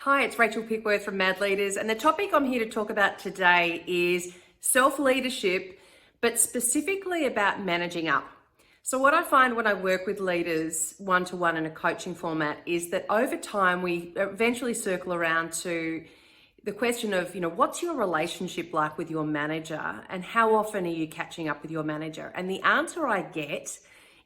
Hi, it's Rachel Pickworth from Mad Leaders, and the topic I'm here to talk about today is self-leadership, but specifically about managing up. So what I find when I work with leaders one-to-one in a coaching format is that over time we eventually circle around to the question of, what's your relationship like with your manager and how often are you catching up with your manager? And the answer I get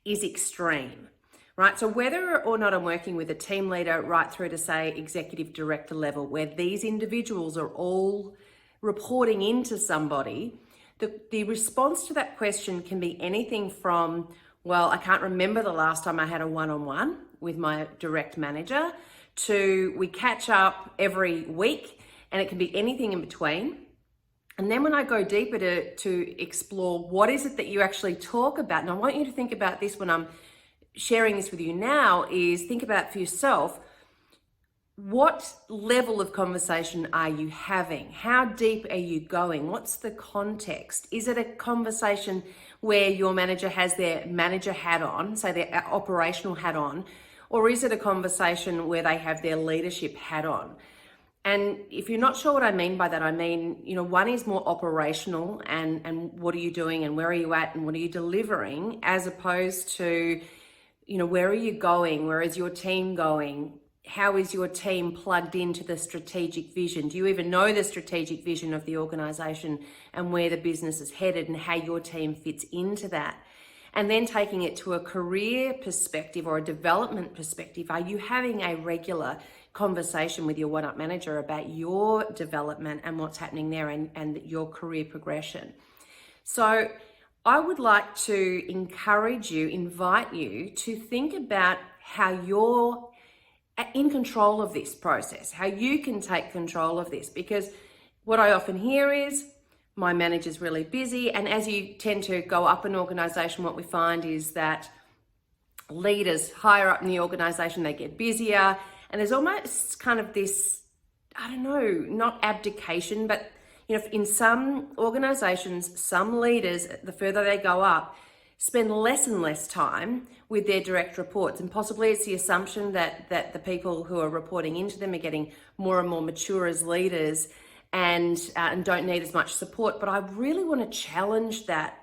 is extreme. Right, so whether or not I'm working with a team leader right through to say executive director level, where these individuals are all reporting into somebody, the response to that question can be anything from, well, I can't remember the last time I had a one-on-one with my direct manager, to we catch up every week, and it can be anything in between. And then when I go deeper to explore what is it that you actually talk about, and I want you to think about this when I'm sharing this with you now, is think about for yourself, what level of conversation are you having? How deep are you going? What's the context? Is it a conversation where your manager has their manager hat on, say their operational hat on, or is it a conversation where they have their leadership hat on? And if you're not sure what I mean by that, I mean, one is more operational and what are you doing and where are you at and what are you delivering, as opposed to where are you going? Where is your team going? How is your team plugged into the strategic vision? Do you even know the strategic vision of the organization and where the business is headed and how your team fits into that? And then taking it to a career perspective or a development perspective, are you having a regular conversation with your one-up manager about your development and what's happening there and your career progression? So I would like to invite you to think about how you're in control of this process, how you can take control of this, because what I often hear is my manager's really busy. And as you tend to go up an organization, what we find is that leaders higher up in the organization, they get busier. And there's almost kind of this, not abdication, but in some organizations, some leaders, the further they go up, spend less and less time with their direct reports. And possibly it's the assumption that the people who are reporting into them are getting more and more mature as leaders and don't need as much support. But I really want to challenge that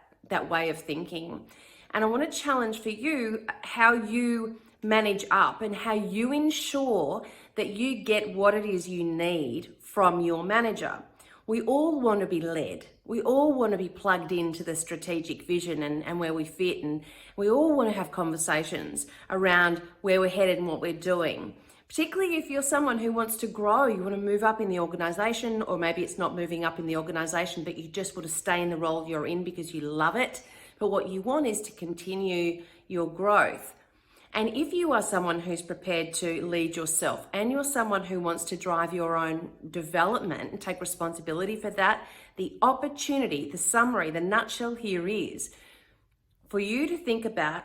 way of thinking. And I want to challenge for you how you manage up and how you ensure that you get what it is you need from your manager. We all want to be led. We all want to be plugged into the strategic vision and where we fit. And we all want to have conversations around where we're headed and what we're doing. Particularly if you're someone who wants to grow, you want to move up in the organization, or maybe it's not moving up in the organization, but you just want to stay in the role you're in because you love it. But what you want is to continue your growth. And if you are someone who's prepared to lead yourself and you're someone who wants to drive your own development and take responsibility for that, the opportunity, the summary, the nutshell here is for you to think about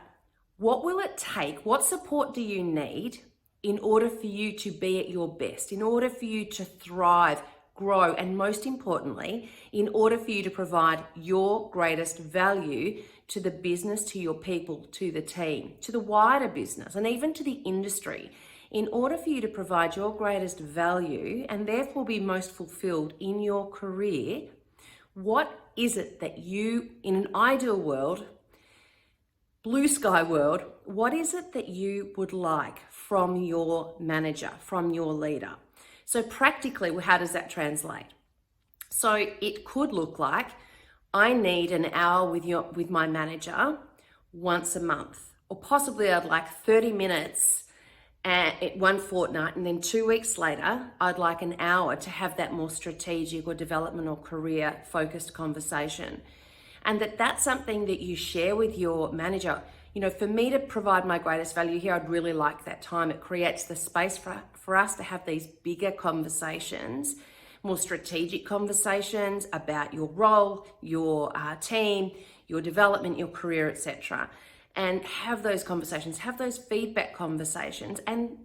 what will it take, what support do you need in order for you to be at your best, in order for you to thrive, grow, and most importantly, in order for you to provide your greatest value to the business, to your people, to the team, to the wider business, and even to the industry. In order for you to provide your greatest value and therefore be most fulfilled in your career, what is it that you, in an ideal world, blue sky world, what is it that you would like from your manager, from your leader? So practically, how does that translate? So it could look like I need an hour with my manager once a month, or possibly I'd like 30 minutes at one fortnight, and then 2 weeks later, I'd like an hour to have that more strategic or development or career focused conversation. And that's something that you share with your manager. For me to provide my greatest value here, I'd really like that time. It creates the space for us to have these bigger conversations, more strategic conversations about your role, your team, your development, your career, etc. And have those conversations, have those feedback conversations, and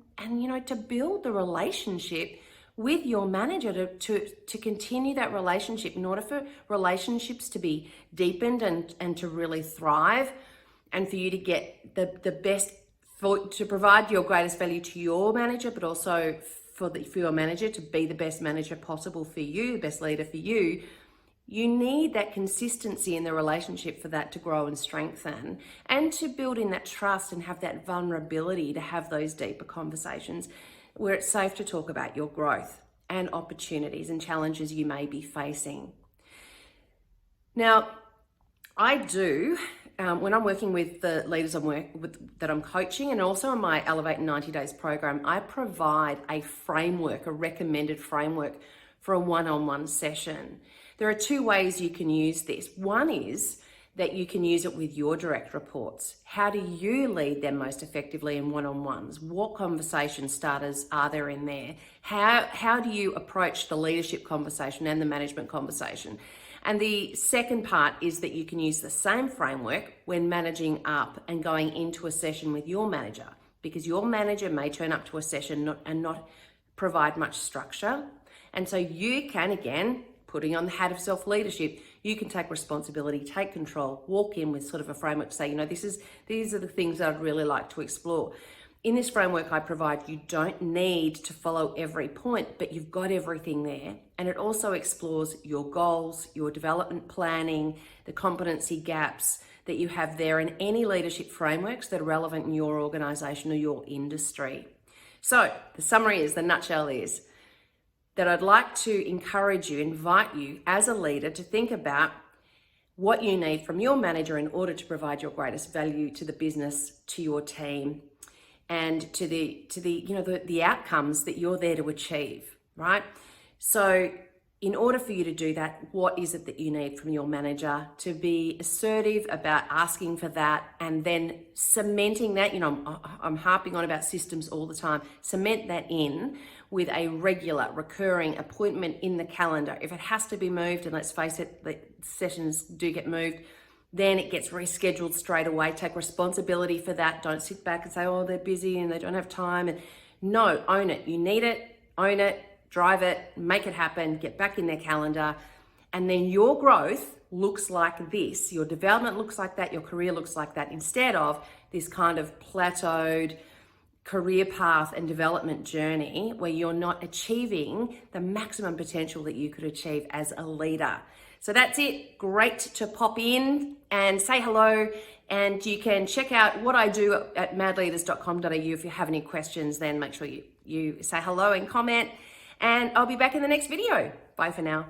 to build the relationship with your manager to continue that relationship. In order for relationships to be deepened and to really thrive, and for you to get the best, to provide your greatest value to your manager, but also for your manager to be the best manager possible for you, the best leader for you, you need that consistency in the relationship for that to grow and strengthen, and to build in that trust and have that vulnerability to have those deeper conversations where it's safe to talk about your growth and opportunities and challenges you may be facing. Now, I do, when I'm working with the leaders that I'm coaching, and also in my Elevate in 90 Days program, I provide a framework, a recommended framework for a one-on-one session. There are two ways you can use this. One is that you can use it with your direct reports. How do you lead them most effectively in one-on-ones? What conversation starters are there in there? How do you approach the leadership conversation and the management conversation? And the second part is that you can use the same framework when managing up and going into a session with your manager, because your manager may turn up to a session and not provide much structure. And so you can, again, putting on the hat of self-leadership, you can take responsibility, take control, walk in with sort of a framework to say, these are the things that I'd really like to explore. In this framework I provide, you don't need to follow every point, but you've got everything there. And it also explores your goals, your development planning, the competency gaps that you have there, and any leadership frameworks that are relevant in your organization or your industry. So the summary is, the nutshell is, that I'd like to encourage you, invite you as a leader to think about what you need from your manager in order to provide your greatest value to the business, to your team, and to the outcomes that you're there to achieve, right? So in order for you to do that, what is it that you need from your manager? To be assertive about asking for that, and then cementing that. I'm harping on about systems all the time. Cement that in with a regular, recurring appointment in the calendar. If it has to be moved, and let's face it, the sessions do get moved, then it gets rescheduled straight away. Take responsibility for that. Don't sit back and say, oh, they're busy and they don't have time. And no, own it. You need it, own it, drive it, make it happen, get back in their calendar. And then your growth looks like this. Your development looks like that. Your career looks like that, instead of this kind of plateaued career path and development journey where you're not achieving the maximum potential that you could achieve as a leader. So that's it. Great to pop in and say hello. And you can check out what I do at madleaders.com.au. If you have any questions, then make sure you say hello and comment. And I'll be back in the next video. Bye for now.